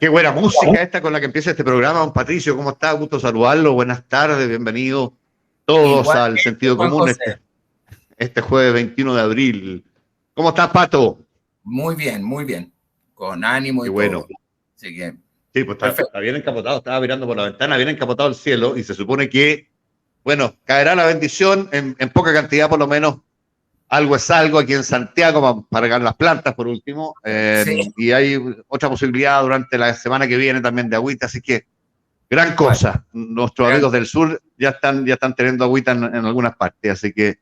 Qué buena música esta con la que empieza este programa, don Patricio. ¿Cómo está? Gusto saludarlo. Buenas tardes, bienvenidos todos Igual, al Sentido Juan Común José. este jueves 21 de abril. ¿Cómo estás, Pato? Muy bien, muy bien. Con ánimo Qué y todo. bueno. Así que, Sí, pues perfecto. está bien encapotado. Estaba mirando por la ventana, bien encapotado el cielo y se supone que, bueno, caerá la bendición en poca cantidad, por lo menos. Algo es algo aquí en Santiago para regar las plantas, por último. Sí, Y hay otra posibilidad durante la semana que viene también de agüita, así que gran bueno, cosa. Nuestros gran amigos del sur ya están teniendo agüita en algunas partes, así que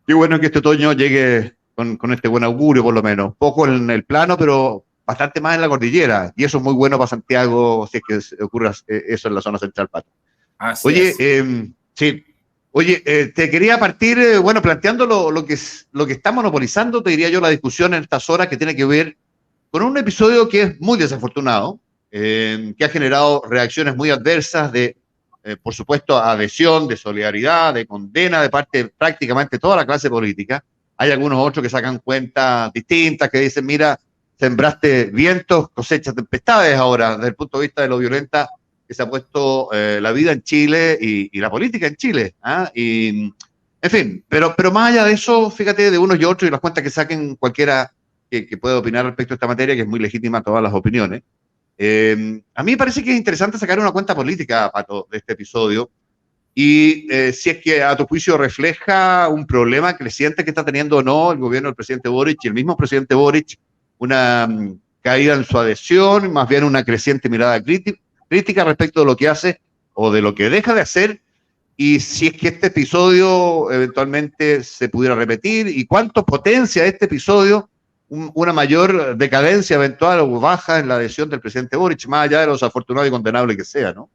qué bueno que este otoño llegue con este buen augurio, por lo menos. Poco en el plano, pero bastante más en la cordillera. Y eso es muy bueno para Santiago, si es que ocurra eso en la zona central, Pato. así Oye, es. sí. Oye, te quería partir, bueno, planteando lo que está monopolizando, te diría yo, la discusión en estas horas que tiene que ver con un episodio que es muy desafortunado, que ha generado reacciones muy adversas de, por supuesto, adhesión, de solidaridad, de condena de parte de prácticamente toda la clase política. Hay algunos otros que sacan cuentas distintas, que dicen, mira, sembraste vientos, cosechas tempestades ahora, desde el punto de vista de lo violenta que se ha puesto la vida en Chile y la política en Chile. ¿Ah? Y, en fin, pero más allá de eso, fíjate, de unos y otros y las cuentas que saquen cualquiera que puede opinar respecto a esta materia, que es muy legítima todas las opiniones. A mí me parece que es interesante sacar una cuenta política, Pato, de este episodio, y si es que a tu juicio refleja un problema creciente que está teniendo o no el gobierno del presidente Boric y el mismo presidente Boric, una caída en su adhesión, más bien una creciente mirada crítica respecto de lo que hace o de lo que deja de hacer, y si es que este episodio eventualmente se pudiera repetir, y cuánto potencia este episodio una mayor decadencia eventual o baja en la adhesión del presidente Boric, más allá de los afortunados y condenables que sea, ¿no?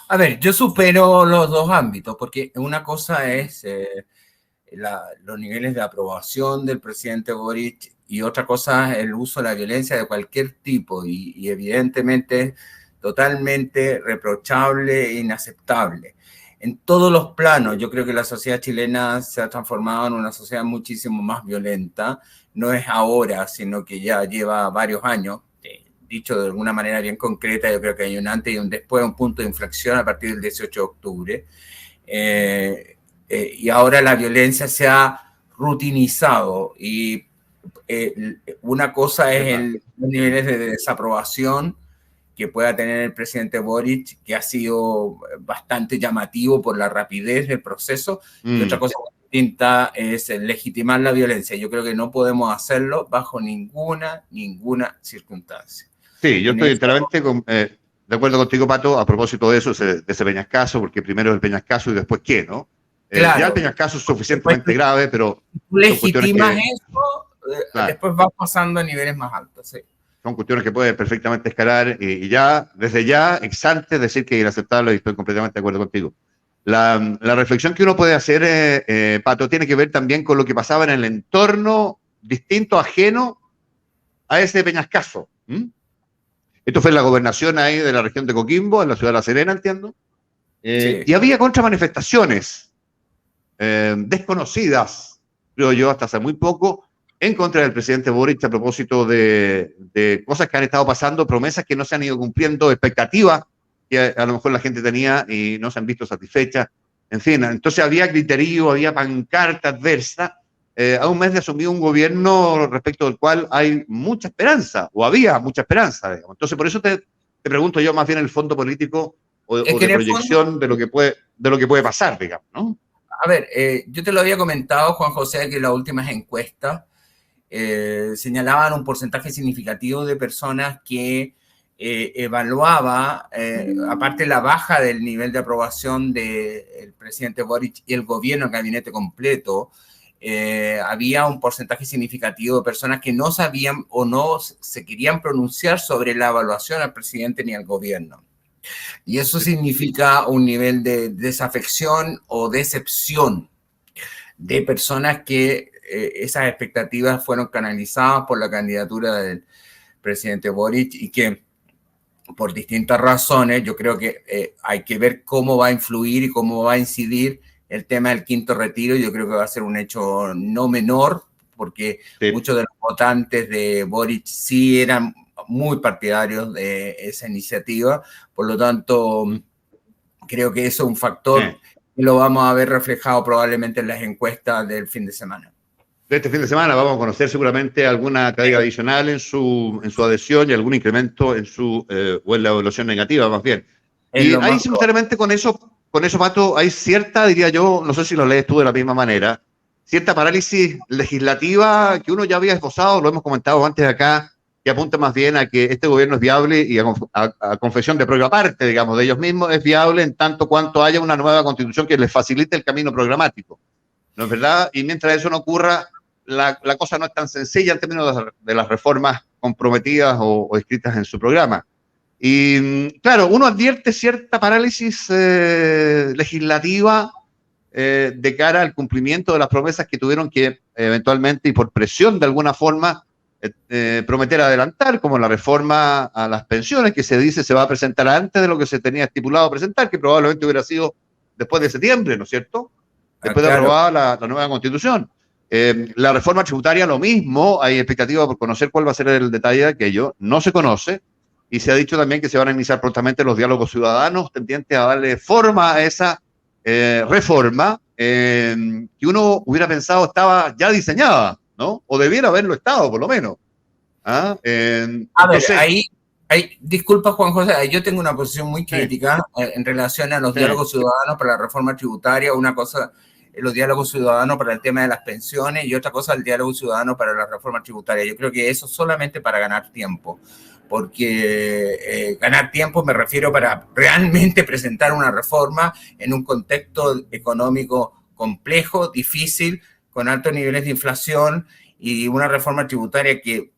A ver, yo supero los dos ámbitos, porque una cosa es los niveles de aprobación del presidente Boric y otra cosa es el uso de la violencia de cualquier tipo y evidentemente totalmente reprochable e inaceptable. En todos los planos, yo creo que la sociedad chilena se ha transformado en una sociedad muchísimo más violenta. No es ahora, sino que ya lleva varios años. Dicho de alguna manera bien concreta, yo creo que hay un antes y un después, un punto de inflexión a partir del 18 de octubre. Y ahora la violencia se ha rutinizado y una cosa es los niveles de desaprobación que pueda tener el presidente Boric, que ha sido bastante llamativo por la rapidez del proceso, y otra cosa distinta es legitimar la violencia. Yo creo que no podemos hacerlo bajo ninguna circunstancia. Sí, yo En estoy eso, enteramente de acuerdo contigo, Pato, a propósito de eso, de ese Peñascaso, porque primero es el Peñascaso y después qué, ¿no? Ya el claro, Peñascaso es después suficientemente grave, pero tú son cuestiones legitimas que, eso, claro, después vas pasando a niveles más altos. Sí. son cuestiones que pueden perfectamente escalar y ya, desde ya, ex antes, decir que es inaceptable y estoy completamente de acuerdo contigo. La reflexión que uno puede hacer, Pato, tiene que ver también con lo que pasaba en el entorno distinto, ajeno a ese Peñascaso. Esto fue en la gobernación ahí de la región de Coquimbo, en la ciudad de La Serena, entiendo. Sí. Y había contramanifestaciones desconocidas, creo yo, hasta hace muy poco, en contra del presidente Boric a propósito de cosas que han estado pasando, promesas que no se han ido cumpliendo, expectativas que a lo mejor la gente tenía y no se han visto satisfechas. En fin, entonces había criterio, había pancarta adversa a un mes de asumir un gobierno respecto del cual hay mucha esperanza, o había mucha esperanza, digamos. Entonces, por eso te pregunto yo más bien el fondo político Es o que de en el fondo, proyección de lo que puede pasar, digamos, ¿no? a ver, yo te lo había comentado, Juan José, que las últimas encuestas señalaban un porcentaje significativo de personas que evaluaba, aparte la baja del nivel de aprobación del presidente Boric y el gobierno, el gabinete completo, había un porcentaje significativo de personas que no sabían o no se querían pronunciar sobre la evaluación al presidente ni al gobierno. Y eso significa un nivel de desafección o decepción de personas que esas expectativas fueron canalizadas por la candidatura del presidente Boric y que por distintas razones yo creo que hay que ver cómo va a influir y cómo va a incidir el tema del quinto retiro. Yo creo que va a ser un hecho no menor porque Sí. muchos de los votantes de Boric sí eran muy partidarios de esa iniciativa. Por lo tanto, creo que eso es un factor que lo vamos a ver reflejado probablemente en las encuestas del fin de semana. De este fin de semana vamos a conocer seguramente alguna caída adicional en su adhesión y algún incremento en o en la evaluación negativa, más bien. Y ahí simultáneamente con eso, Pato, hay cierta, diría yo, no sé si lo lees tú de la misma manera, cierta parálisis legislativa que uno ya había esbozado, lo hemos comentado antes acá, que apunta más bien a que este gobierno es viable y a confesión de propia parte, digamos, de ellos mismos, es viable en tanto cuanto haya una nueva constitución que les facilite el camino programático. ¿No es verdad? Y mientras eso no ocurra, la cosa no es tan sencilla en términos de las reformas comprometidas o escritas en su programa. Y claro, uno advierte cierta parálisis legislativa de cara al cumplimiento de las promesas que tuvieron que eventualmente y por presión de alguna forma prometer adelantar, como la reforma a las pensiones, que se dice se va a presentar antes de lo que se tenía estipulado presentar, que probablemente hubiera sido después de septiembre, ¿no es cierto? Después de aprobada la nueva constitución. La reforma tributaria, lo mismo, hay expectativa por conocer cuál va a ser el detalle de aquello, no se conoce, y se ha dicho también que se van a iniciar prontamente los diálogos ciudadanos tendientes a darle forma a esa reforma que uno hubiera pensado estaba ya diseñada, ¿no? O debiera haberlo estado, por lo menos. A ver, ahí, disculpa, Juan José, yo tengo una posición muy crítica en relación a los diálogos ciudadanos para la reforma tributaria. Una cosa, los diálogos ciudadanos para el tema de las pensiones, y otra cosa, el diálogo ciudadano para la reforma tributaria. Yo creo que eso solamente para ganar tiempo, porque ganar tiempo me refiero para realmente presentar una reforma en un contexto económico complejo, difícil, con altos niveles de inflación, y una reforma tributaria que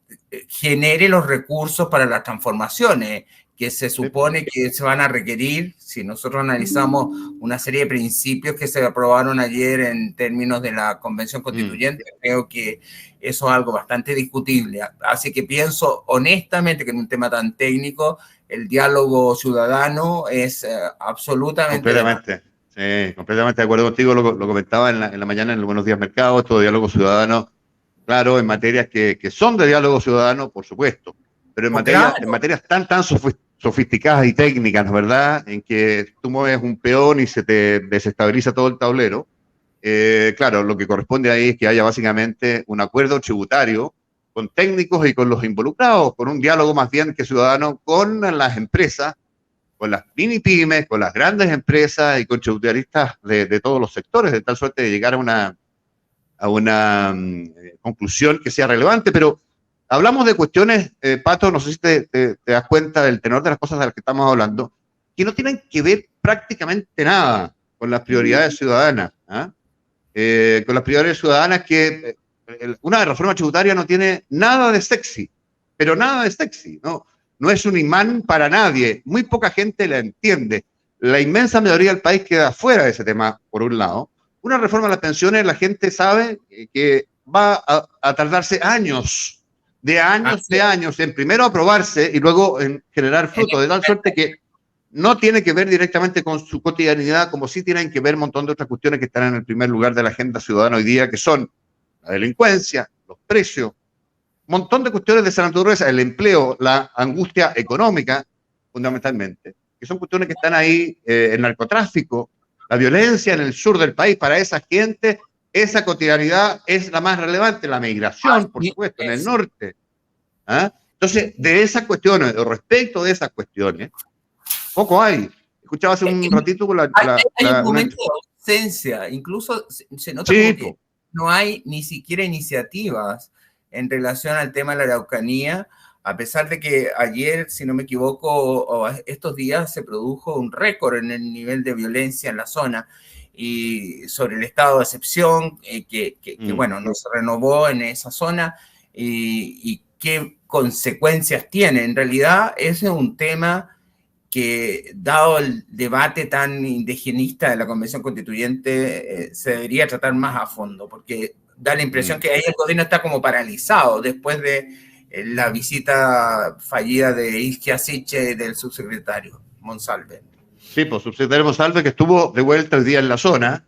genere los recursos para las transformaciones que se supone que se van a requerir. Si nosotros analizamos una serie de principios que se aprobaron ayer en términos de la Convención Constituyente, creo que eso es algo bastante discutible. Así que pienso honestamente que en un tema tan técnico, el diálogo ciudadano es absolutamente... Completamente de acuerdo contigo, lo comentaba en la mañana en el Buenos Días Mercado, esto de diálogo ciudadano, claro, en materias que son de diálogo ciudadano, por supuesto, pero en materias tan sofisticadas y técnicas, ¿verdad? En que tú mueves un peón y se te desestabiliza todo el tablero. Claro, lo que corresponde ahí es que haya básicamente un acuerdo tributario con técnicos y con los involucrados, con un diálogo más bien que ciudadano con las empresas, con las mini pymes, con las grandes empresas y con tributaristas de todos los sectores, de tal suerte de llegar a una conclusión que sea relevante. Pero hablamos de cuestiones, Pato, no sé si te das cuenta del tenor de las cosas de las que estamos hablando, que no tienen que ver prácticamente nada con las prioridades ciudadanas. Con las prioridades ciudadanas que una reforma tributaria no tiene nada de sexy, pero nada de sexy, ¿no? No es un imán para nadie, muy poca gente la entiende. La inmensa mayoría del país queda fuera de ese tema, por un lado. Una reforma de las pensiones, la gente sabe que va a tardarse años en primero aprobarse y luego en generar frutos, de tal suerte que no tiene que ver directamente con su cotidianidad, como sí tienen que ver un montón de otras cuestiones que están en el primer lugar de la agenda ciudadana hoy día, que son la delincuencia, los precios, un montón de cuestiones de esa naturaleza, el empleo, la angustia económica, fundamentalmente, que son cuestiones que están ahí, el narcotráfico, la violencia en el sur del país. Para esa gente, esa cotidianidad es la más relevante, la migración, por supuesto, en el norte. Entonces, de esas cuestiones, o respecto de esas cuestiones, poco hay. Escuchaba hace un ratito con hay un momento de ausencia, incluso se nota que no hay ni siquiera iniciativas en relación al tema de la Araucanía, a pesar de que ayer, si no me equivoco, o estos días se produjo un récord en el nivel de violencia en la zona, y sobre el estado de excepción que bueno, no se renovó en esa zona, y qué consecuencias tiene. En realidad, ese es un tema que, dado el debate tan indigenista de la Convención Constituyente, se debería tratar más a fondo, porque da la impresión que ahí el gobierno está como paralizado después de la visita fallida de Isquia Siche del subsecretario Monsalve. Sí, pues subsecretario Monsalve, que estuvo de vuelta hoy día en la zona,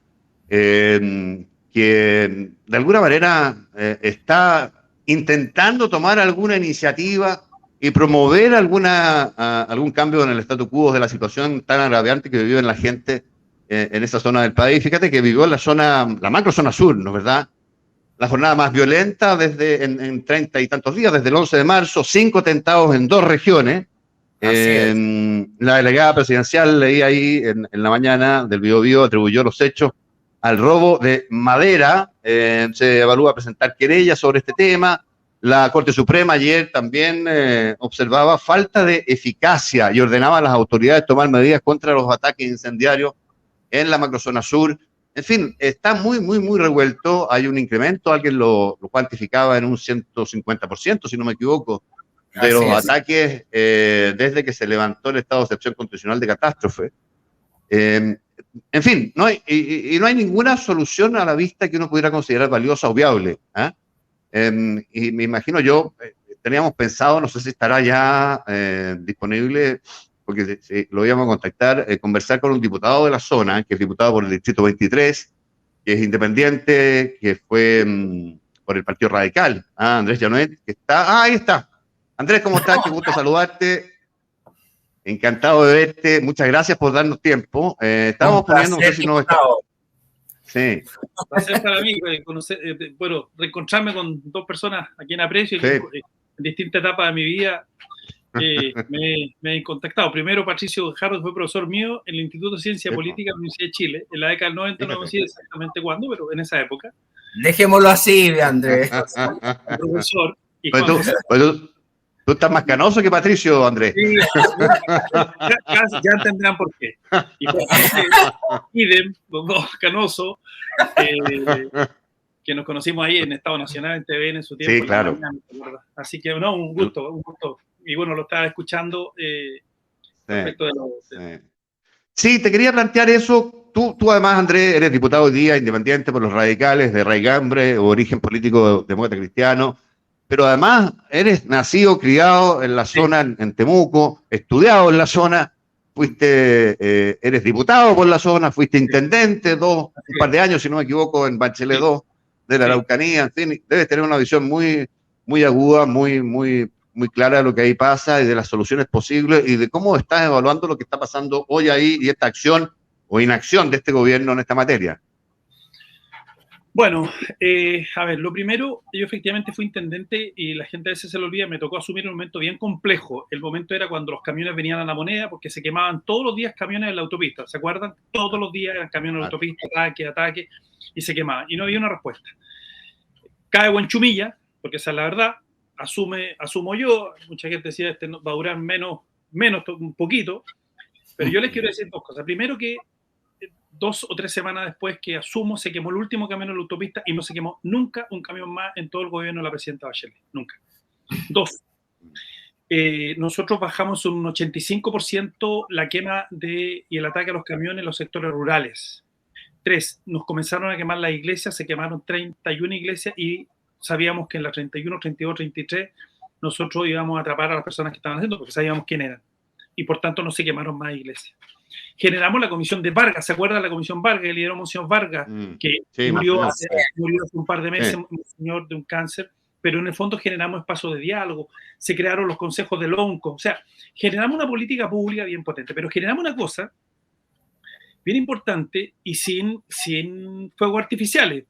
que de alguna manera está intentando tomar alguna iniciativa y promover algún cambio en el statu quo de la situación tan agraviante que vive la gente en esa zona del país. Fíjate que vivió en la macro zona sur, ¿no es verdad? La jornada más violenta en 30 y tantos días, desde el 11 de marzo, 5 atentados en 2 regiones. La delegada presidencial, leí ahí en la mañana del Biobío, atribuyó los hechos al robo de madera. Se evalúa presentar querellas sobre este tema. La Corte Suprema ayer también observaba falta de eficacia y ordenaba a las autoridades tomar medidas contra los ataques incendiarios en la macrozona sur. En fin, está muy, muy, muy revuelto. Hay un incremento, alguien lo cuantificaba en un 150%, si no me equivoco, de los ataques desde que se levantó el estado de excepción constitucional de catástrofe. En fin, no hay ninguna solución a la vista que uno pudiera considerar valiosa o viable. Y me imagino teníamos pensado, no sé si estará ya disponible, porque lo íbamos a contactar, conversar con un diputado de la zona, que es diputado por el Distrito 23, que es independiente, que fue por el Partido Radical, Andrés Llanuet, que está, ahí está. Andrés, ¿cómo estás? Qué gusto saludarte. Encantado de verte. Muchas gracias por darnos tiempo. Estamos poniendo, no sé si no está. Sí. Un placer para mí conocer, reencontrarme con dos personas a quien aprecio y en distintas etapas de mi vida me he contactado. Primero, Patricio Jarro fue profesor mío en el Instituto de Ciencia Política de la Universidad de Chile, en la década del 90, no sé exactamente cuándo, pero en esa época. Dejémoslo así, Andrés. Profesor. Y tú estás más canoso que Patricio, Andrés. Sí, ya entenderán por qué. Y por idem, los dos canoso, que nos conocimos ahí en Estado Nacional, en TVN en su tiempo. Sí, claro. Mañana, así que, no, un gusto. Y bueno, lo estaba escuchando respecto de lo... Sí, te quería plantear eso. Tú además, Andrés, eres diputado hoy día, independiente por los radicales, de raigambre o origen político demócrata cristiano, pero además eres nacido, criado en la zona, en Temuco, estudiado en la zona, eres diputado por la zona, fuiste intendente un par de años, si no me equivoco, en Bachelet 2 de la Araucanía. En fin, debes tener una visión muy, muy aguda, muy, muy, muy clara de lo que ahí pasa y de las soluciones posibles y de cómo estás evaluando lo que está pasando hoy ahí y esta acción o inacción de este gobierno en esta materia. Bueno, a ver, lo primero, yo efectivamente fui intendente y la gente a veces se lo olvida, me tocó asumir un momento bien complejo. El momento era cuando los camiones venían a La Moneda porque se quemaban todos los días camiones en la autopista, ¿se acuerdan? Todos los días eran camiones en la autopista, ataque, y se quemaban. Y no había una respuesta. Cae Huenchumilla, porque esa es la verdad, asumo yo, mucha gente decía, va a durar menos, un poquito, pero yo les quiero decir dos cosas. Primero que 2 o 3 semanas después que asumo, se quemó el último camión en la autopista y no se quemó nunca un camión más en todo el gobierno de la presidenta Bachelet. Nunca. 2. Nosotros bajamos un 85% la quema y el ataque a los camiones en los sectores rurales. 3. Nos comenzaron a quemar las iglesias, se quemaron 31 iglesias y sabíamos que en las 31, 32, 33 nosotros íbamos a atrapar a las personas que estaban haciendo porque sabíamos quién eran. Y por tanto no se quemaron más iglesias. Generamos la comisión de Vargas, ¿se acuerdan la comisión Vargas? Que lideró Monseñor Vargas, que murió hace un par de meses, un señor de un cáncer, pero en el fondo generamos espacios de diálogo, se crearon los consejos del ONCO, o sea, generamos una política pública bien potente, pero generamos una cosa bien importante y sin fuegos artificiales,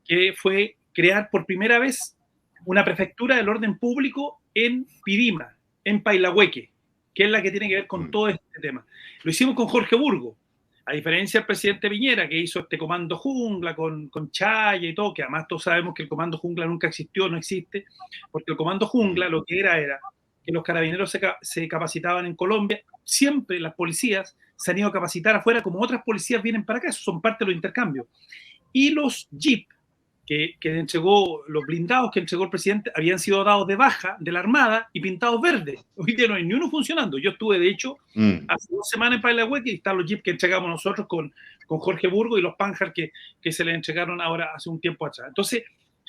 que fue crear por primera vez una prefectura del orden público en Pidima, en Pailahueque, que es la que tiene que ver con todo este tema. Lo hicimos con Jorge Burgos, a diferencia del presidente Piñera, que hizo este comando jungla con Chaya y todo, que además todos sabemos que el comando jungla nunca existió, no existe, porque el comando jungla lo que era que los carabineros se capacitaban en Colombia, siempre las policías se han ido a capacitar afuera, como otras policías vienen para acá, eso son parte de los intercambios. Y los jeep que entregó, los blindados que entregó el presidente, habían sido dados de baja de la Armada y pintados verdes. Hoy día no hay ni uno funcionando. Yo estuve, de hecho, hace 2 semanas en Pailahueque y están los jeeps que entregamos nosotros con Jorge Burgos y los Panhard que se le entregaron ahora hace un tiempo atrás. Entonces,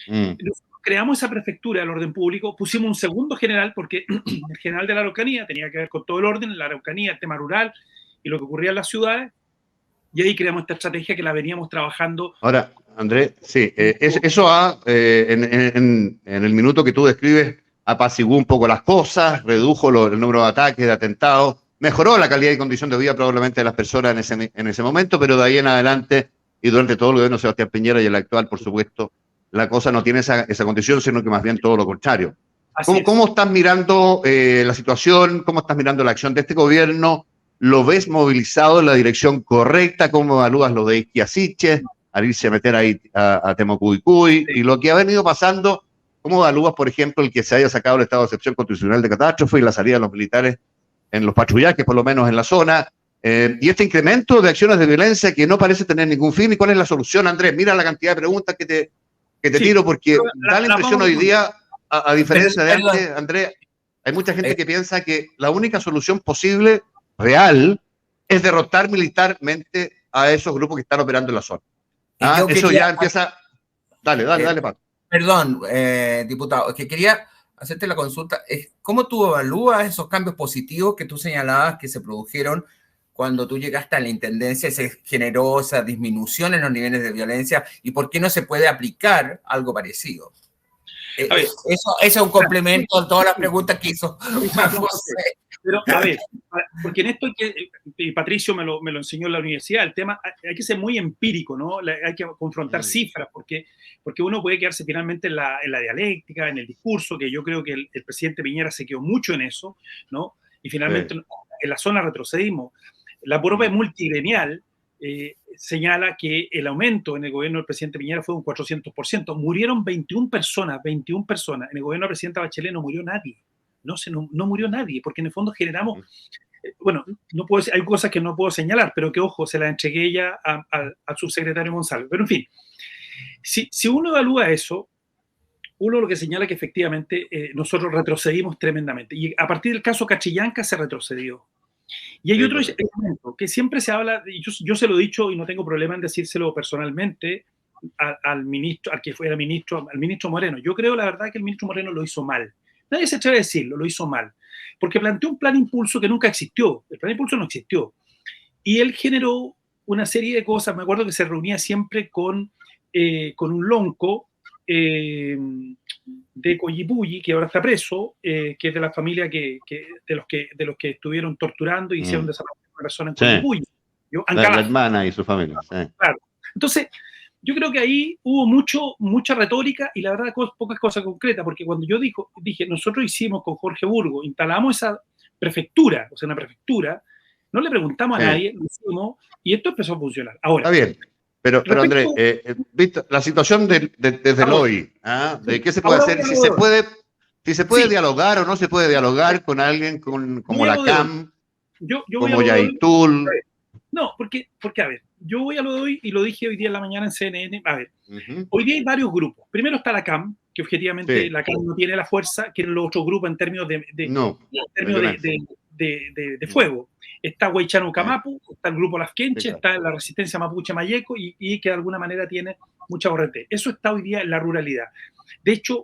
nosotros creamos esa prefectura del orden público, pusimos un segundo general, porque el general de la Araucanía tenía que ver con todo el orden, la Araucanía, el tema rural y lo que ocurría en las ciudades, y ahí creamos esta estrategia que la veníamos trabajando. Ahora, Andrés, sí, eso en el minuto que tú describes apaciguó un poco las cosas, redujo el número de ataques, de atentados, mejoró la calidad y condición de vida probablemente de las personas en ese momento, pero de ahí en adelante y durante todo el gobierno de Sebastián Piñera y el actual, por supuesto, la cosa no tiene esa condición, sino que más bien todo lo contrario. ¿Cómo estás mirando la situación? ¿Cómo estás mirando la acción de este gobierno? ¿Lo ves movilizado en la dirección correcta? ¿Cómo evalúas lo de Iquiasiche, al irse a meter ahí a Temocuyuy? Sí. Y lo que ha venido pasando, ¿cómo evalúas, por ejemplo, el que se haya sacado el estado de excepción constitucional de catástrofe y la salida de los militares en los patrullajes, por lo menos en la zona? Y este incremento de acciones de violencia que no parece tener ningún fin. ¿Y cuál es la solución, Andrés? Mira la cantidad de preguntas que te tiro, porque da la impresión hoy día, a diferencia de antes, Andrés, hay mucha gente que piensa que la única solución posible, real, es derrotar militarmente a esos grupos que están operando en la zona. Eso ya empieza... Dale, Paco. Perdón, diputado, es que quería hacerte la consulta. ¿Cómo tú evalúas esos cambios positivos que tú señalabas que se produjeron cuando tú llegaste a la intendencia, se generó esa disminución en los niveles de violencia, y por qué no se puede aplicar algo parecido? Eso es un complemento a todas las preguntas que hizo Juan José. Pero, a ver, porque en esto y Patricio me lo enseñó en la universidad, el tema hay que ser muy empírico, ¿no? Hay que confrontar cifras, porque uno puede quedarse finalmente en la dialéctica, en el discurso, que yo creo que el presidente Piñera se quedó mucho en eso, ¿no? Y finalmente en la zona retrocedimos. La prueba multigremial señala que el aumento en el gobierno del presidente Piñera fue un 400%. Murieron 21 personas. En el gobierno del presidente Bachelet no murió nadie. No murió nadie, porque en el fondo generamos... bueno, no puedo decir, hay cosas que no puedo señalar, pero que, ojo, se las entregué ya al subsecretario González. Pero, en fin, si uno evalúa eso, uno lo que señala que efectivamente nosotros retrocedimos tremendamente. Y a partir del caso Cachillanca se retrocedió. Y hay otro elemento que siempre se habla, y yo se lo he dicho y no tengo problema en decírselo personalmente al ministro, al ministro Moreno. Yo creo, la verdad, que el ministro Moreno lo hizo mal. Nadie se atreve a decirlo, lo hizo mal. Porque planteó un plan impulso que nunca existió. El plan impulso no existió. Y él generó una serie de cosas. Me acuerdo que se reunía siempre con un lonco de Coyipulli, que ahora está preso, que es de la familia de los que estuvieron torturando y hicieron desaparecer a una persona en Coyipulli. La hermana y su familia. Sí. Claro. Entonces, yo creo que ahí hubo mucha retórica y la verdad pocas cosas concretas, porque cuando yo dije, nosotros hicimos con Jorge Burgos, instalamos esa prefectura, o sea, una prefectura, no le preguntamos a nadie, lo hicimos y esto empezó a funcionar. Ahora, está bien. Pero Andrés, ¿viste la situación desde el hoy? ¿De qué se puede hacer? Si se puede dialogar o no se puede dialogar con alguien como la CAM, como Yaitul. No, porque a ver, yo voy a lo de hoy y lo dije hoy día en la mañana en CNN. A ver, hoy día hay varios grupos. Primero está la CAM, que objetivamente la CAM no tiene la fuerza que los otros grupos en términos de fuego. Está Huaychano Camapu, está el grupo Las Quenches, está la resistencia Mapuche Mayeco y que de alguna manera tiene mucha corriente. Eso está hoy día en la ruralidad. De hecho,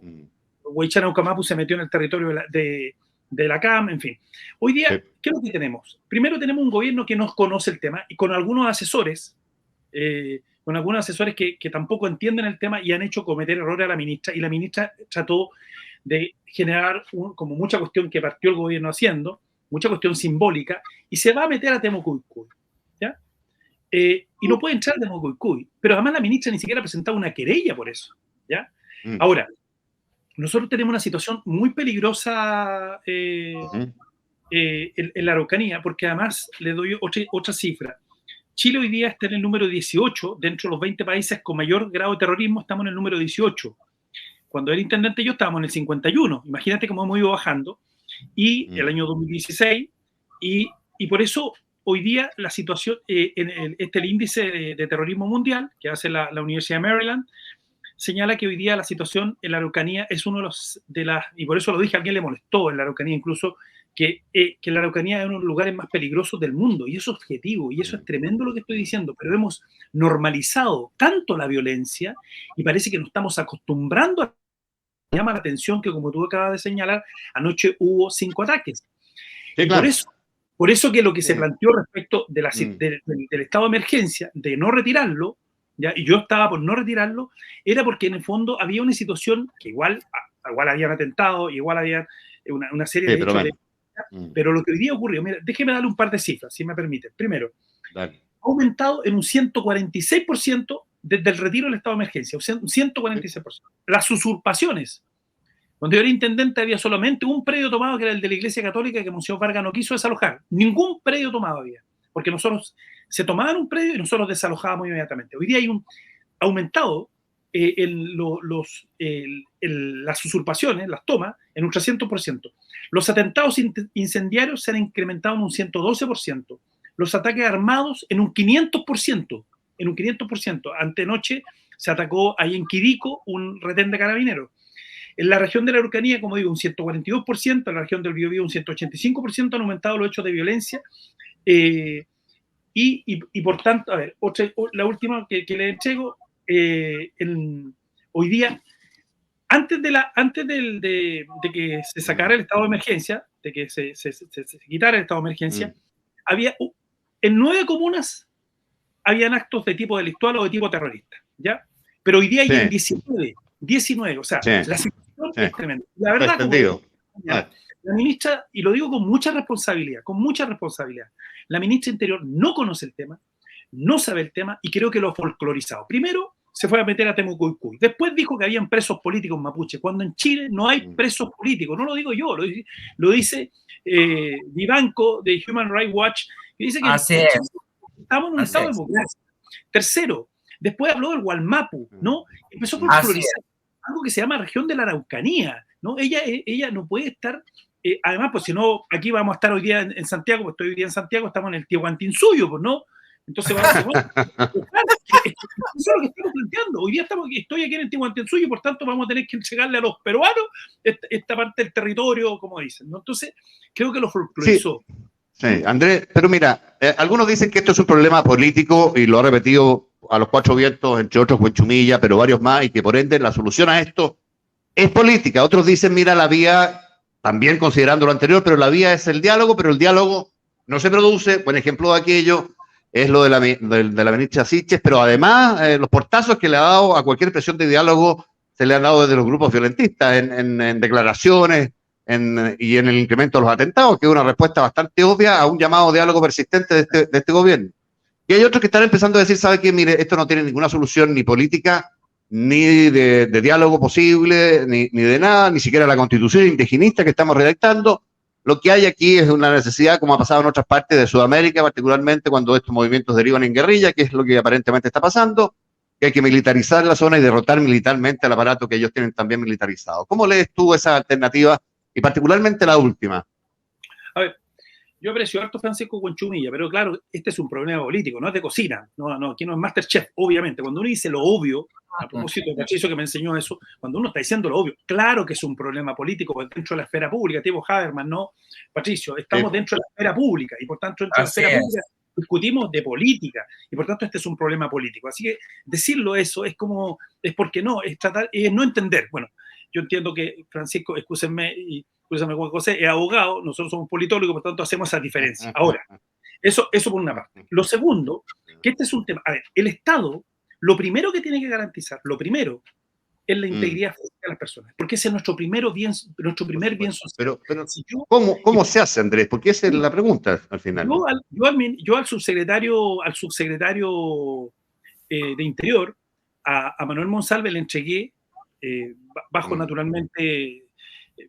Huaychano Camapu se metió en el territorio de la CAM, en fin. Hoy día, ¿qué es lo que tenemos? Primero tenemos un gobierno que no conoce el tema y con algunos asesores que tampoco entienden el tema y han hecho cometer errores a la ministra, y la ministra trató de generar como mucha cuestión que partió el gobierno haciendo, mucha cuestión simbólica, y se va a meter a Temocuyuy, ¿ya? Y no puede entrar a Temocuyuy, pero además la ministra ni siquiera ha presentado una querella por eso, ¿ya? Ahora, nosotros tenemos una situación muy peligrosa en la Araucanía, porque además le doy otra cifra. Chile hoy día está en el número 18, dentro de los 20 países con mayor grado de terrorismo, estamos en el número 18. Cuando era intendente yo estábamos en el 51, imagínate cómo hemos ido bajando, y el año 2016, y por eso hoy día la situación, el índice de terrorismo mundial que hace la Universidad de Maryland, señala que hoy día la situación en la Araucanía es uno de las, y por eso lo dije, a alguien le molestó en la Araucanía incluso, que la Araucanía es uno de los lugares más peligrosos del mundo, y eso es objetivo, y eso es tremendo lo que estoy diciendo, pero hemos normalizado tanto la violencia, y parece que nos estamos acostumbrando a... Llama la atención que, como tú acabas de señalar, anoche hubo 5 ataques. Sí, claro. Por eso que lo que se planteó respecto del estado de emergencia, de no retirarlo, ¿ya? Y yo estaba por no retirarlo, era porque en el fondo había una situación que igual igual habían atentado, igual había una serie de hechos. Pero lo que hoy día ocurrió, mira, déjeme darle un par de cifras, si me permite. Primero, ha aumentado en un 146% desde el retiro del estado de emergencia, un 146%. Las usurpaciones. Cuando yo era intendente había solamente un predio tomado, que era el de la Iglesia Católica, que Monseñor Vargas no quiso desalojar. Ningún predio tomado había, porque nosotros se tomaban un predio y nosotros desalojábamos inmediatamente. Hoy día hay un aumentado las usurpaciones, las tomas, en un 300%. Los atentados incendiarios se han incrementado en un 112%. Los ataques armados en un 500%. En un 500%. Antenoche se atacó ahí en Quirico un retén de carabineros. En la región de la Araucanía, como digo, un 142%. En la región del Biobío, un 185% han aumentado los hechos de violencia. Y por tanto, a ver, la última que le entrego, hoy día, antes de que se sacara el estado de emergencia, de que se quitara el estado de emergencia, había en 9 comunas habían actos de tipo delictual o de tipo terrorista, ¿ya? Pero hoy día hay en 19, o sea, la situación es tremenda. La verdad, la ministra, y lo digo con mucha responsabilidad, la ministra de Interior no conoce el tema, no sabe el tema y creo que lo ha folclorizado. Primero, se fue a meter a Temucuicui. Después dijo que habían presos políticos mapuche, cuando en Chile no hay presos políticos. No lo digo yo, lo dice Vivanco de Human Rights Watch, que dice que estamos en un estado de democracia. Tercero, después habló del Gualmapu, ¿no? Empezó a folclorizar algo que se llama región de la Araucanía, ¿no? Ella no puede estar, además, pues si no, aquí vamos a estar hoy día en Santiago, pues estoy hoy día en Santiago, estamos en el Tiahuantinsuyo, pues, ¿no? Entonces, eso es lo que estamos planteando. Hoy día estoy aquí en el Tiahuantinsuyo y por tanto vamos a tener que entregarle a los peruanos esta parte del territorio, como dicen, ¿no? Entonces, creo que lo folclorizó. Sí, Andrés, pero mira, algunos dicen que esto es un problema político y lo ha repetido a los 4 vientos, entre otros Huenchumilla, pero varios más, y que por ende la solución a esto es política. Otros dicen, mira, la vía, también considerando lo anterior, pero la vía es el diálogo, pero el diálogo no se produce. Buen ejemplo de aquello es lo de la ministra Siches, pero además los portazos que le ha dado a cualquier presión de diálogo se le han dado desde los grupos violentistas en declaraciones y en el incremento de los atentados, que es una respuesta bastante obvia a un llamado diálogo persistente de este gobierno. Y hay otros que están empezando a decir, ¿sabe qué? Mire, esto no tiene ninguna solución ni política, ni de diálogo posible, ni de nada, ni siquiera la constitución indigenista que estamos redactando. Lo que hay aquí es una necesidad, como ha pasado en otras partes de Sudamérica, particularmente cuando estos movimientos derivan en guerrilla, que es lo que aparentemente está pasando, que hay que militarizar la zona y derrotar militarmente al aparato que ellos tienen también militarizado. ¿Cómo lees tú esa alternativa y particularmente la última? A ver, yo aprecio harto Francisco Huenchumilla, pero claro, este es un problema político, no es de cocina, no, aquí no es Masterchef, obviamente. Cuando uno dice lo obvio, a propósito de Patricio que me enseñó eso, cuando uno está diciendo lo obvio, claro que es un problema político dentro de la esfera pública, tipo Habermas, ¿no? Patricio, estamos dentro de la esfera pública y por tanto dentro de la esfera pública discutimos de política y por tanto este es un problema político. Así que decirlo eso es porque no, es tratar, es no entender. Bueno, yo entiendo que Francisco, escúsenme Juan José, es abogado, nosotros somos politólogos, por tanto hacemos esa diferencia. Ahora, eso por una parte. Lo segundo, que este es un tema, a ver, el Estado, lo primero que tiene que garantizar, es la integridad física de las personas, porque ese es nuestro primer bien social. Pero ¿cómo se hace, Andrés? Porque esa es la pregunta al final. Yo al subsecretario de Interior, a Manuel Monsalve, le entregué, bajo naturalmente,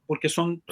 porque son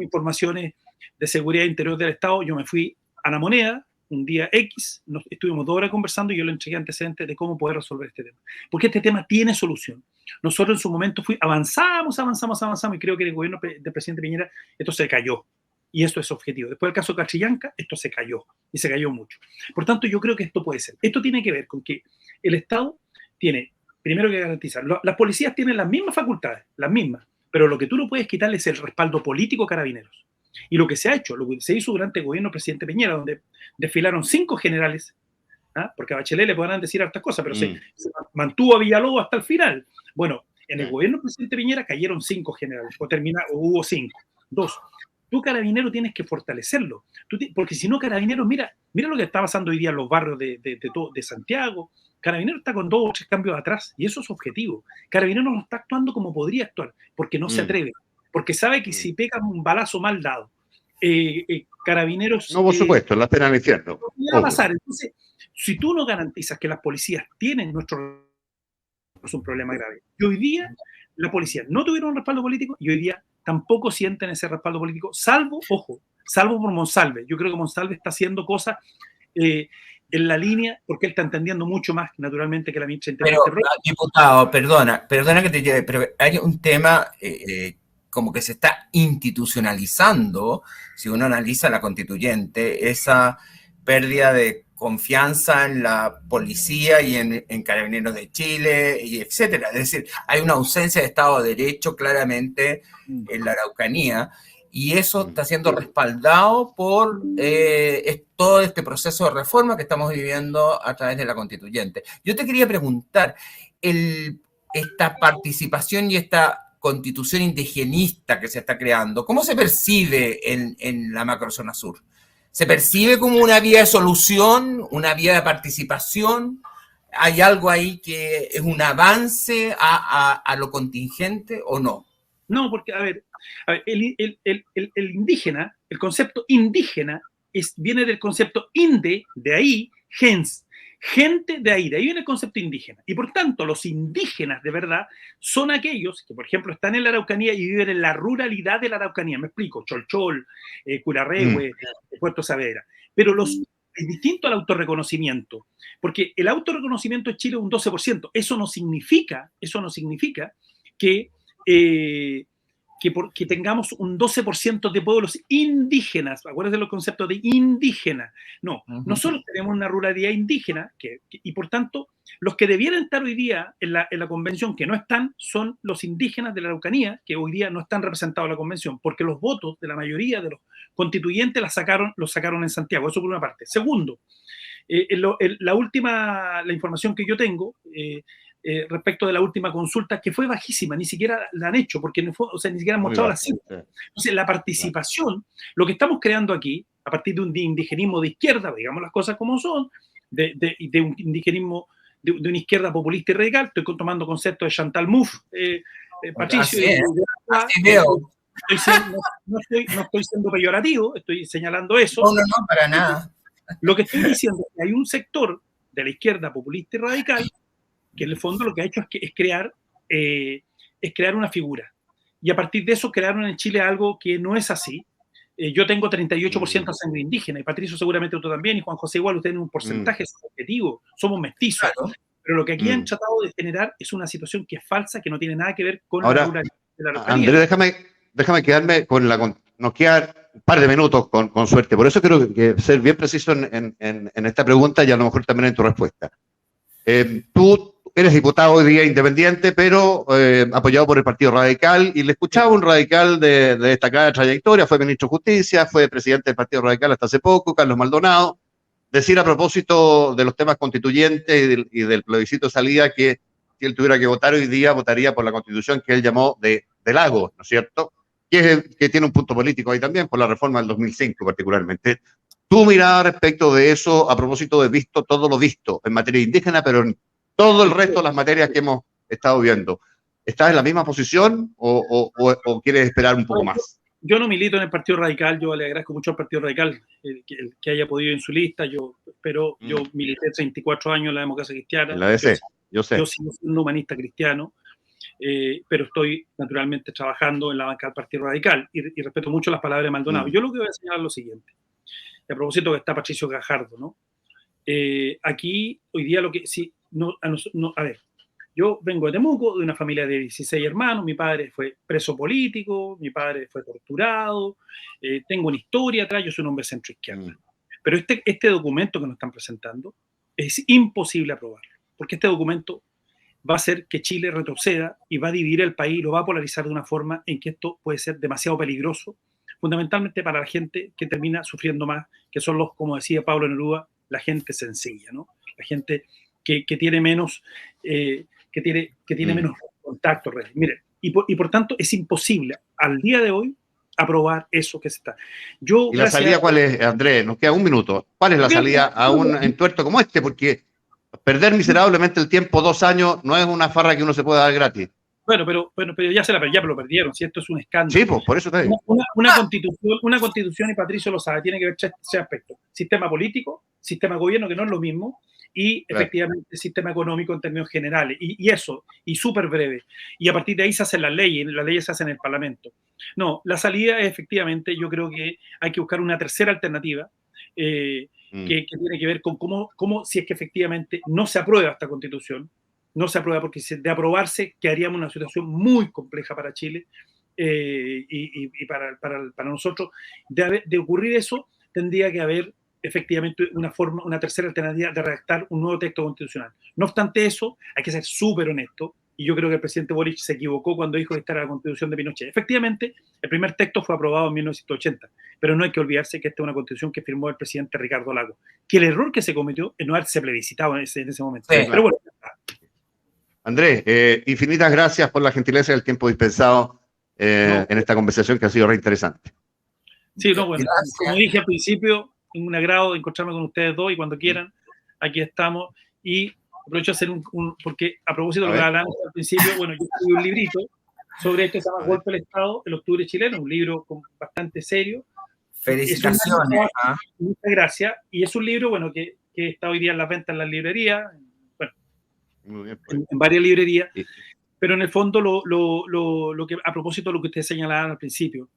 informaciones de seguridad interior del Estado. Yo me fui a La Moneda un día X, estuvimos 2 horas conversando y yo le entregué antecedentes de cómo poder resolver este tema. Porque este tema tiene solución. Nosotros en su momento avanzamos y creo que en el gobierno del presidente Piñera esto se cayó. Y esto es objetivo. Después del caso de Catrillanca, esto se cayó. Y se cayó mucho. Por tanto, yo creo que esto puede ser. Esto tiene que ver con que el Estado tiene, primero que garantizar, las policías tienen las mismas facultades, las mismas, pero lo que tú no puedes quitarle es el respaldo político a Carabineros. Y lo que se ha hecho, lo que se hizo durante el gobierno del presidente Piñera, donde desfilaron 5 generales, porque a Bachelet le podrán decir hartas cosas, pero se mantuvo a Villalobos hasta el final. Bueno, en el gobierno del presidente Piñera cayeron 5 generales, o hubo 5, 2. tú Carabinero tienes que fortalecerlo, porque si no Carabinero, mira lo que está pasando hoy día en los barrios de Santiago. Carabinero está con 2 o 3 cambios atrás y eso es objetivo. Carabinero no está actuando como podría actuar porque no se atreve, porque sabe que si pega un balazo mal dado, Carabineros... No, por supuesto, la pena al infierno. ¿Qué va a pasar? Entonces, si tú no garantizas que las policías tienen nuestro... es un problema grave. Y hoy día la policía no tuvieron un respaldo político y hoy día tampoco sienten ese respaldo político, salvo por Monsalve. Yo creo que Monsalve está haciendo cosas en la línea, porque él está entendiendo mucho más, naturalmente, que la ministra Interior. Pero, diputado, perdona que te lleve, pero hay un tema como que se está institucionalizando, si uno analiza la constituyente, esa pérdida de confianza en la policía y en Carabineros de Chile, y etcétera. Es decir, hay una ausencia de Estado de Derecho claramente en la Araucanía, y eso está siendo respaldado por todo este proceso de reforma que estamos viviendo a través de la constituyente. Yo te quería preguntar, esta participación y esta constitución indigenista que se está creando, ¿cómo se percibe en la macrozona sur? ¿Se percibe como una vía de solución, una vía de participación? ¿Hay algo ahí que es un avance a lo contingente o no? No, porque, a ver el indígena, el concepto indígena viene del concepto inde, de ahí, gens, gente de ahí viene el concepto indígena. Y por tanto, los indígenas de verdad son aquellos que, por ejemplo, están en la Araucanía y viven en la ruralidad de la Araucanía. Me explico, Cholchol, Curarrehue, Puerto Saavedra. Pero es distinto al autorreconocimiento, porque el autorreconocimiento en Chile es un 12%. Eso no significa que tengamos un 12% de pueblos indígenas. Acuérdense del concepto de indígena. No, nosotros tenemos una ruralidad indígena y por tanto los que debieran estar hoy día en la convención, que no están, son los indígenas de la Araucanía, que hoy día no están representados en la convención, porque los votos de la mayoría de los constituyentes los sacaron en Santiago. Eso por una parte. Segundo, la información que yo tengo respecto de la última consulta, que fue bajísima, ni siquiera la han hecho, porque no fue, o sea, ni siquiera han mostrado las cifras. Entonces, la participación, lo que estamos creando aquí, a partir de un indigenismo de izquierda, digamos las cosas como son, de un indigenismo, de una izquierda populista y radical, estoy tomando conceptos de Chantal Mouffe, Patricio. Así veo. No estoy siendo peyorativo, estoy señalando eso. No, para nada. Lo que estoy diciendo es que hay un sector de la izquierda populista y radical que en el fondo lo que ha hecho es crear una figura. Y a partir de eso crearon en Chile algo que no es así. Yo tengo 38% de sangre indígena, y Patricio seguramente tú también, y Juan José igual, usted tiene un porcentaje subjetivo, somos mestizos. Claro. Pero lo que aquí han tratado de generar es una situación que es falsa, que no tiene nada que ver con la ruralidad de la Araucanía. Andrés, déjame quedarme nos quedan un par de minutos con suerte. Por eso creo que ser bien preciso en esta pregunta y a lo mejor también en tu respuesta. Tú eres diputado hoy día independiente, pero apoyado por el Partido Radical, y le escuchaba un radical de destacada trayectoria, fue ministro de Justicia, fue presidente del Partido Radical hasta hace poco, Carlos Maldonado, decir a propósito de los temas constituyentes y del plebiscito de salida que si él tuviera que votar hoy día, votaría por la constitución que él llamó de Lagos, ¿no es cierto? Que tiene un punto político ahí también, por la reforma del 2005 particularmente. Tu mirada respecto de eso, a propósito de todo lo visto en materia indígena, pero en todo el resto de las materias que hemos estado viendo. ¿Estás en la misma posición o quieres esperar un poco más? Yo no milito en el Partido Radical, yo le agradezco mucho al Partido Radical que haya podido en su lista, yo milité 34 años en la democracia cristiana. En la DC, yo sé. Yo sigo siendo un humanista cristiano, pero estoy naturalmente trabajando en la banca del Partido Radical y respeto mucho las palabras de Maldonado. Yo lo que voy a señalar es lo siguiente, a propósito que está Patricio Gajardo, ¿no? Aquí, hoy día, a ver, yo vengo de Temuco, de una familia de 16 hermanos, mi padre fue preso político, mi padre fue torturado, tengo una historia atrás, yo soy un hombre centro-izquierda. Pero este documento que nos están presentando es imposible aprobarlo, porque este documento va a hacer que Chile retroceda y va a dividir el país, lo va a polarizar de una forma en que esto puede ser demasiado peligroso, fundamentalmente para la gente que termina sufriendo más, que son los, como decía Pablo Neruda, la gente sencilla, ¿no? La gente que tiene menos menos contacto real. Mire, y por tanto es imposible al día de hoy aprobar eso que se está. ¿Y la salida cuál es, Andrés? Nos queda un minuto. ¿Cuál es la salida a un entuerto como este? Porque perder miserablemente el tiempo 2 años no es una farra que uno se puede dar gratis. Bueno, pero ya lo perdieron, si esto es un escándalo. Sí, pues por eso te digo. Una constitución, y Patricio lo sabe, tiene que ver 3 aspectos. Sistema político, sistema de gobierno, que no es lo mismo, y efectivamente el sistema económico en términos generales. Y eso, y súper breve. Y a partir de ahí se hacen las leyes se hacen en el Parlamento. No, la salida es efectivamente, yo creo que hay que buscar una tercera alternativa, que tiene que ver con cómo, si es que efectivamente no se aprueba esta constitución, no se aprueba, porque de aprobarse quedaríamos en una situación muy compleja para Chile y para nosotros. De ocurrir eso, tendría que haber efectivamente una tercera alternativa de redactar un nuevo texto constitucional. No obstante eso, hay que ser súper honesto, y yo creo que el presidente Boric se equivocó cuando dijo que esta era la constitución de Pinochet. Efectivamente, el primer texto fue aprobado en 1980, pero no hay que olvidarse que esta es una constitución que firmó el presidente Ricardo Lagos, que el error que se cometió es no haberse plebiscitado en ese momento. Sí, pero bueno. Andrés, infinitas gracias por la gentileza y el tiempo dispensado en esta conversación que ha sido re interesante. Sí, no, bueno, como dije al principio, un agrado encontrarme con ustedes dos, y cuando quieran, aquí estamos. Y aprovecho de hacer porque a propósito de lo que hablamos al principio, bueno, yo escribí un librito sobre esto que se llama Golpe del Estado, el octubre chileno, un libro bastante serio. Felicitaciones. Muchas gracias. Y es un libro, bueno, que está hoy día en las ventas en las librerías, muy bien, pues. en varias librerías, sí. Pero en el fondo lo que, a propósito de lo que ustedes señalaban al principio,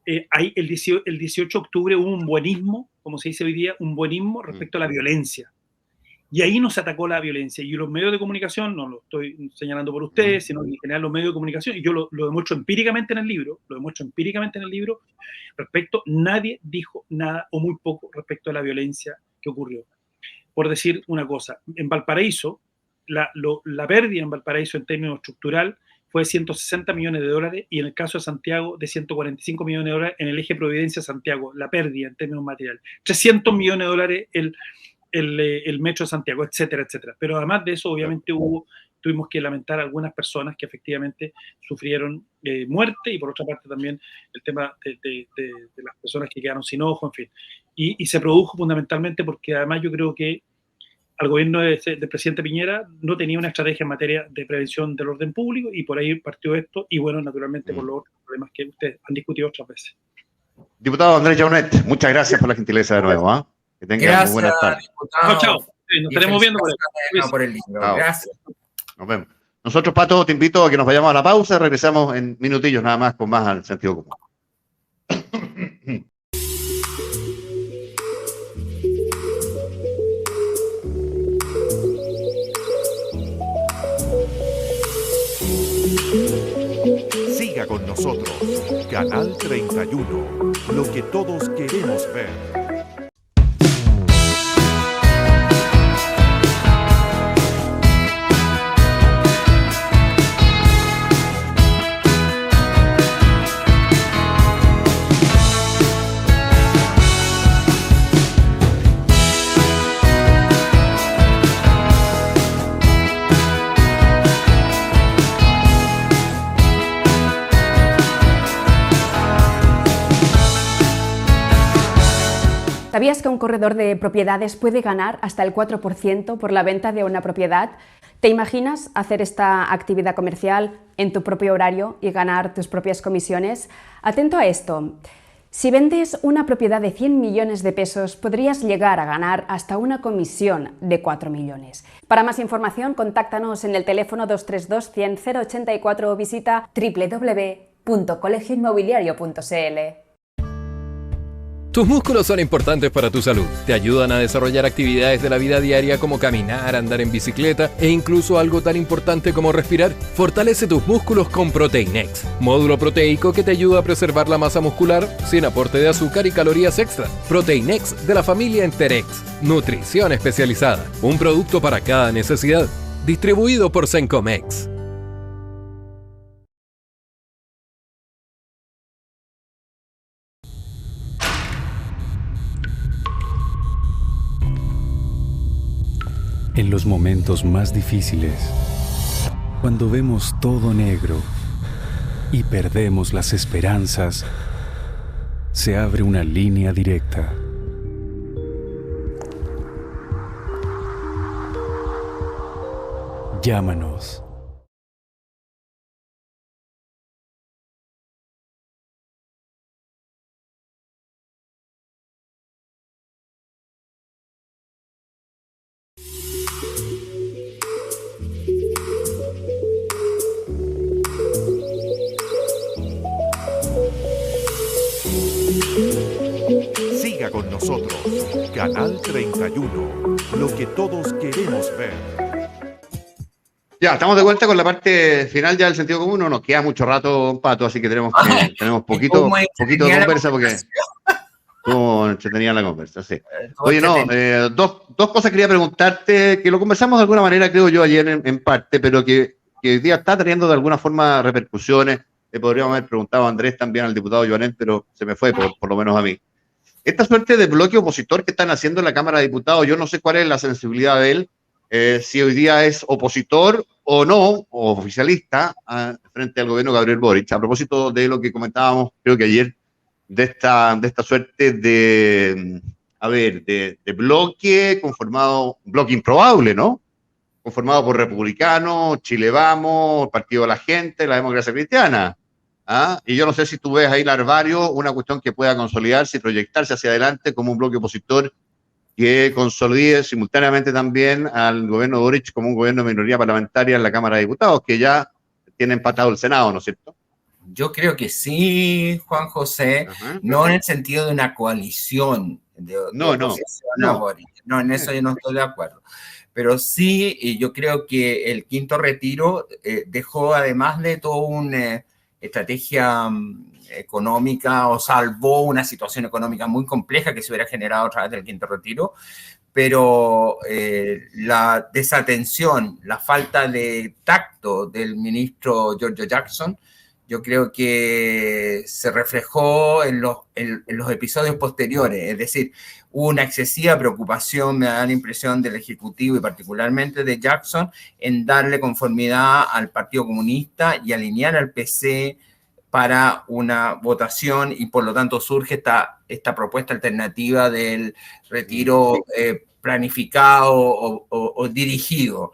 el 18 de octubre hubo un buenismo, como se dice hoy día, un buenismo respecto a la violencia. Y ahí nos atacó la violencia. Y los medios de comunicación, no lo estoy señalando por ustedes, sino en general los medios de comunicación, y yo lo demuestro empíricamente en el libro, respecto, nadie dijo nada o muy poco respecto a la violencia que ocurrió. Por decir una cosa, en Valparaíso, la pérdida en Valparaíso en términos estructural fue de $160 millones, y en el caso de Santiago de $145 millones en el eje Providencia-Santiago, la pérdida en términos materiales. $300 millones el metro de Santiago, etcétera, etcétera. Pero además de eso, obviamente tuvimos que lamentar a algunas personas que efectivamente sufrieron muerte, y por otra parte también el tema de las personas que quedaron sin ojo, en fin. Y se produjo fundamentalmente porque además yo creo que al gobierno del presidente Piñera no tenía una estrategia en materia de prevención del orden público, y por ahí partió esto, y bueno, naturalmente por los otros problemas que ustedes han discutido otras veces. Diputado Andrés Jaunet, muchas gracias por la gentileza de nuevo. Que tengan muy buenas tardes. Chao. Nos estaremos viendo por el libro. Gracias. Nos vemos. Nosotros, Pato, te invito a que nos vayamos a la pausa. Regresamos en minutillos nada más con más al sentido común. Siga con nosotros. Canal 31. Lo que todos queremos ver. ¿Sabías que un corredor de propiedades puede ganar hasta el 4% por la venta de una propiedad? ¿Te imaginas hacer esta actividad comercial en tu propio horario y ganar tus propias comisiones? Atento a esto. Si vendes una propiedad de 100 millones de pesos, podrías llegar a ganar hasta una comisión de 4 millones. Para más información, contáctanos en el teléfono 232 100 084 o visita www.colegioinmobiliario.cl. Tus músculos son importantes para tu salud. Te ayudan a desarrollar actividades de la vida diaria como caminar, andar en bicicleta e incluso algo tan importante como respirar. Fortalece tus músculos con Proteinex, módulo proteico que te ayuda a preservar la masa muscular sin aporte de azúcar y calorías extra. Proteinex de la familia Enterex. Nutrición especializada. Un producto para cada necesidad. Distribuido por Sencomex. En los momentos más difíciles, cuando vemos todo negro y perdemos las esperanzas, se abre una línea directa. Llámanos. Siga con nosotros, Canal 31, lo que todos queremos ver. Ya, estamos de vuelta con la parte final ya del sentido común. No nos queda mucho rato, Pato, así que tenemos poquito de conversa porque como entretenía la conversa, sí. Oye, no, dos cosas quería preguntarte, que lo conversamos de alguna manera, creo yo, ayer en parte, pero que hoy día está teniendo de alguna forma repercusiones. Le podríamos haber preguntado a Andrés, también al diputado Joanet, pero se me fue, por lo menos a mí. Esta suerte de bloque opositor que están haciendo en la Cámara de Diputados, yo no sé cuál es la sensibilidad de él, si hoy día es opositor o no, o oficialista, frente al gobierno de Gabriel Boric. A propósito de lo que comentábamos, creo que ayer, de esta suerte de bloque conformado, un bloque improbable, ¿no? Conformado por republicanos, Chile Vamos, Partido de la Gente, la Democracia Cristiana. Y yo no sé si tú ves ahí, Larvario, una cuestión que pueda consolidarse y proyectarse hacia adelante como un bloque opositor que consolide simultáneamente también al gobierno de Boric como un gobierno de minoría parlamentaria en la Cámara de Diputados, que ya tiene empatado el Senado, ¿no es cierto? Yo creo que sí, Juan José, no en el sentido de una coalición de oposición a Boric. No, en eso yo no estoy de acuerdo. Pero sí, y yo creo que el quinto retiro dejó, además de toda una estrategia económica, o salvó una situación económica muy compleja que se hubiera generado a través del quinto retiro, pero la desatención, la falta de tacto del ministro Giorgio Jackson, yo creo que se reflejó en los episodios posteriores, es decir, hubo una excesiva preocupación, me da la impresión, del Ejecutivo y particularmente de Jackson, en darle conformidad al Partido Comunista y alinear al PC para una votación, y por lo tanto surge esta propuesta alternativa del retiro planificado o dirigido.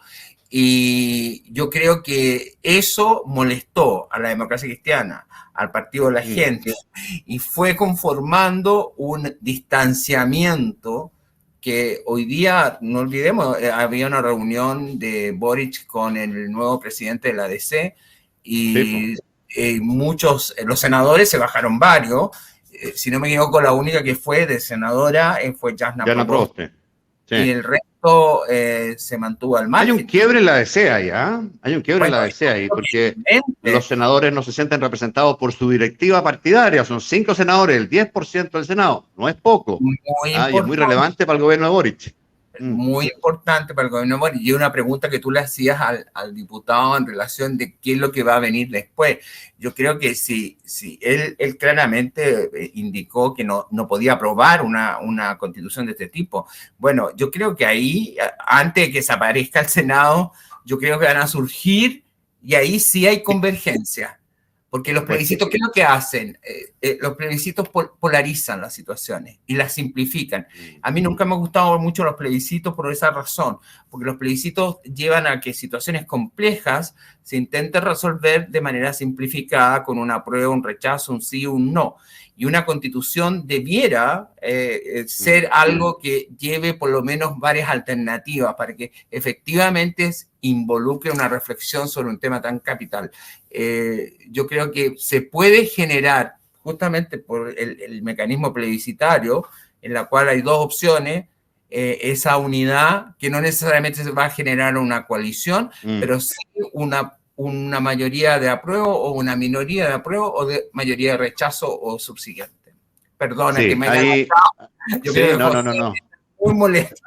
Y yo creo que eso molestó a la Democracia Cristiana, al Partido de la Gente, y fue conformando un distanciamiento que hoy día, no olvidemos, había una reunión de Boric con el nuevo presidente de la ADC y muchos, los senadores se bajaron varios, si no me equivoco, la única que fue de senadora fue Jasna Proboste. Sí. Y el resto se mantuvo al margen. Hay un quiebre en la DC ahí, Hay un quiebre en la DC ahí, porque los senadores no se sienten representados por su directiva partidaria. Son 5 senadores, el 10% del Senado. No es poco. Y es muy relevante para el gobierno de Boric. Muy importante para el gobierno de Boric. Y una pregunta que tú le hacías al diputado en relación de qué es lo que va a venir después. Yo creo que sí, él claramente indicó que no podía aprobar una constitución de este tipo. Bueno, yo creo que ahí, antes de que desaparezca el Senado, yo creo que van a surgir, y ahí sí hay convergencia. Porque los plebiscitos, ¿qué es lo que hacen? Los plebiscitos polarizan las situaciones y las simplifican. A mí nunca me han gustado mucho los plebiscitos por esa razón, porque los plebiscitos llevan a que situaciones complejas se intenten resolver de manera simplificada, con una apruebo, un rechazo, un sí, un no. Y una constitución debiera ser algo que lleve por lo menos varias alternativas para que efectivamente involucre una reflexión sobre un tema tan capital. Yo creo que se puede generar, justamente por el mecanismo plebiscitario, en la cual hay dos opciones, esa unidad, que no necesariamente se va a generar una coalición, pero sí una mayoría de apruebo o una minoría de apruebo o de mayoría de rechazo o subsiguiente. Perdona que me haya gustado. Yo creo que no. Muy molesto.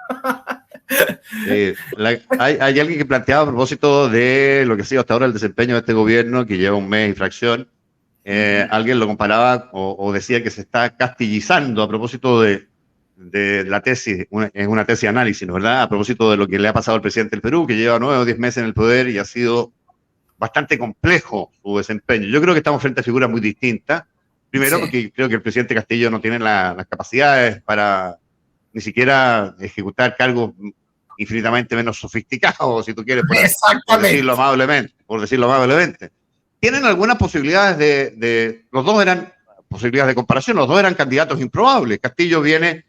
Hay alguien que planteaba a propósito de lo que ha sido hasta ahora el desempeño de este gobierno, que lleva un mes y fracción. Alguien lo comparaba o decía que se está castillizando a propósito de la tesis, es una tesis de análisis, ¿no? ¿Verdad? A propósito de lo que le ha pasado al presidente del Perú, que lleva 9 o 10 meses en el poder y ha sido bastante complejo su desempeño. Yo creo que estamos frente a figuras muy distintas. Primero, Sí. porque creo que el presidente Castillo no tiene las capacidades para ni siquiera ejecutar cargos infinitamente menos sofisticados, si tú quieres, por Exactamente. decirlo amablemente, por decirlo amablemente. Tienen algunas posibilidades los dos eran posibilidades de comparación, los dos eran candidatos improbables. Castillo viene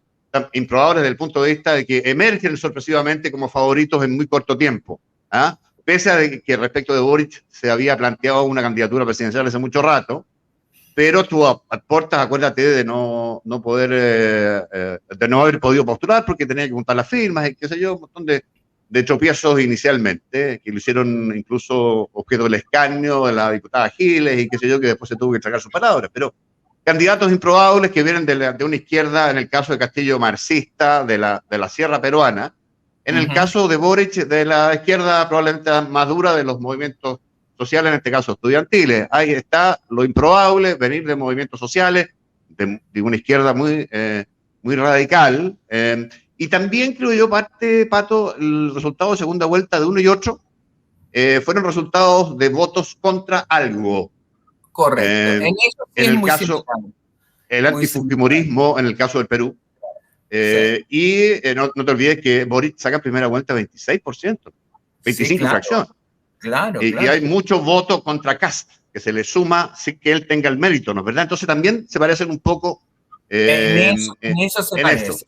improbable desde el punto de vista de que emergen sorpresivamente como favoritos en muy corto tiempo, ¿ah? Pese a que respecto de Boric se había planteado una candidatura presidencial hace mucho rato, pero tú aportas, acuérdate de no poder, de no haber podido postular porque tenía que juntar las firmas y qué sé yo, un montón de tropiezos inicialmente, que lo hicieron incluso objeto del escarnio de la diputada Giles y qué sé yo, que después se tuvo que tragar sus palabras, pero candidatos improbables que vienen de una izquierda, en el caso de Castillo marxista, de la sierra peruana, en el caso de Boric, de la izquierda probablemente más dura de los movimientos sociales, en este caso estudiantiles. Ahí está lo improbable, venir de movimientos sociales, de una izquierda muy radical. Y también creo yo, Pato, el resultado de segunda vuelta de uno y otro fueron resultados de votos contra algo. Correcto. En eso sí en es el muy caso, similar. el antifujimorismo en el caso del Perú. Sí. Y no te olvides que Boric saca en primera vuelta 26%, 25% Sí, claro, fracción. Claro, Y claro. hay muchos votos contra Kast, que se le suma sin que él tenga el mérito, ¿no es verdad? Entonces también se parecen un poco En eso se parece. esto.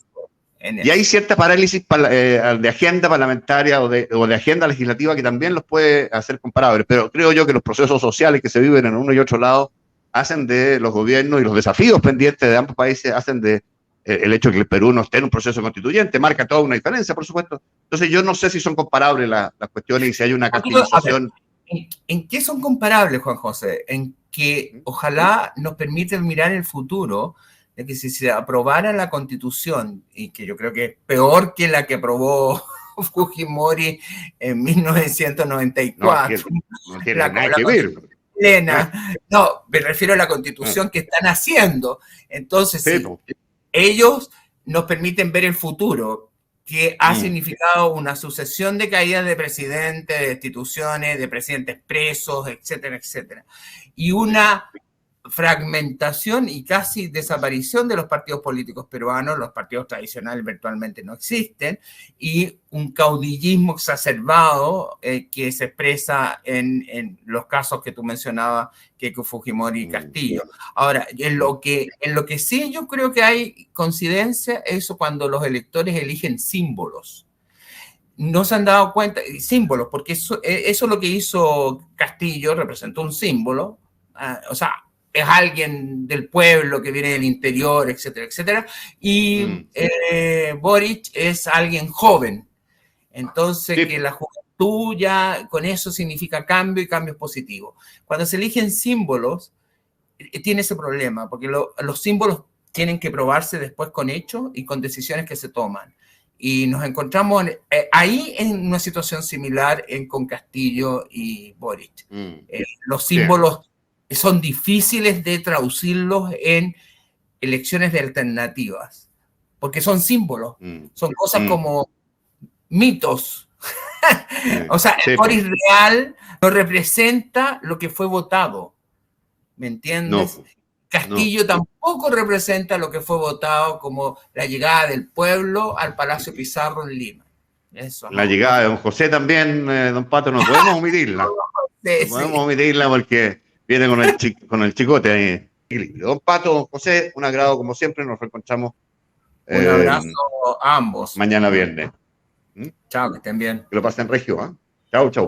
Y hay cierta parálisis de agenda parlamentaria o de agenda legislativa que también los puede hacer comparables, pero creo yo que los procesos sociales que se viven en uno y otro lado hacen de los gobiernos y los desafíos pendientes de ambos países hacen de el hecho de que el Perú no esté en un proceso constituyente, marca toda una diferencia, por supuesto. Entonces yo no sé si son comparables las cuestiones y si hay una castilización. ¿En qué son comparables, Juan José? En que ojalá nos permiten mirar el futuro, de que si se aprobara la Constitución, y que yo creo que es peor que la que aprobó Fujimori en 1994. No tiene nada que ver. No, me refiero a la Constitución que están haciendo. Entonces, Sí, sí, ellos nos permiten ver el futuro, que ha significado una sucesión de caídas de presidentes, de instituciones, de presidentes presos, etcétera, etcétera. Y una fragmentación y casi desaparición de los partidos políticos peruanos, los partidos tradicionales virtualmente no existen, y un caudillismo exacerbado que se expresa en los casos que tú mencionabas, Keiko Fujimori y Castillo. Ahora, en lo que sí yo creo que hay coincidencia es eso cuando los electores eligen símbolos. No se han dado cuenta, símbolos, porque eso es lo que hizo Castillo, representó un símbolo, o sea, es alguien del pueblo que viene del interior, etcétera, etcétera, y Boric es alguien joven. Entonces, sí, que la juventud ya con eso significa cambio y cambios positivos. Cuando se eligen símbolos, tiene ese problema, porque los símbolos tienen que probarse después con hechos y con decisiones que se toman. Y nos encontramos ahí en una situación similar con Castillo y Boric. Los símbolos son difíciles de traducirlos en elecciones de alternativas, porque son símbolos, son cosas como mitos. O sea, el Boric real no representa lo que fue votado, ¿me entiendes? No. Castillo tampoco representa lo que fue votado como la llegada del pueblo al Palacio Pizarro en Lima. Eso, la llegada de don José también, don Pato, no podemos omitirla. No podemos omitirla porque viene con el chicote ahí. Don Pato, don José, un agrado como siempre, nos reencontramos. Un abrazo a ambos. Mañana viernes. Chao, que estén bien. Que lo pasen regio, ¿eh? Chao, chao.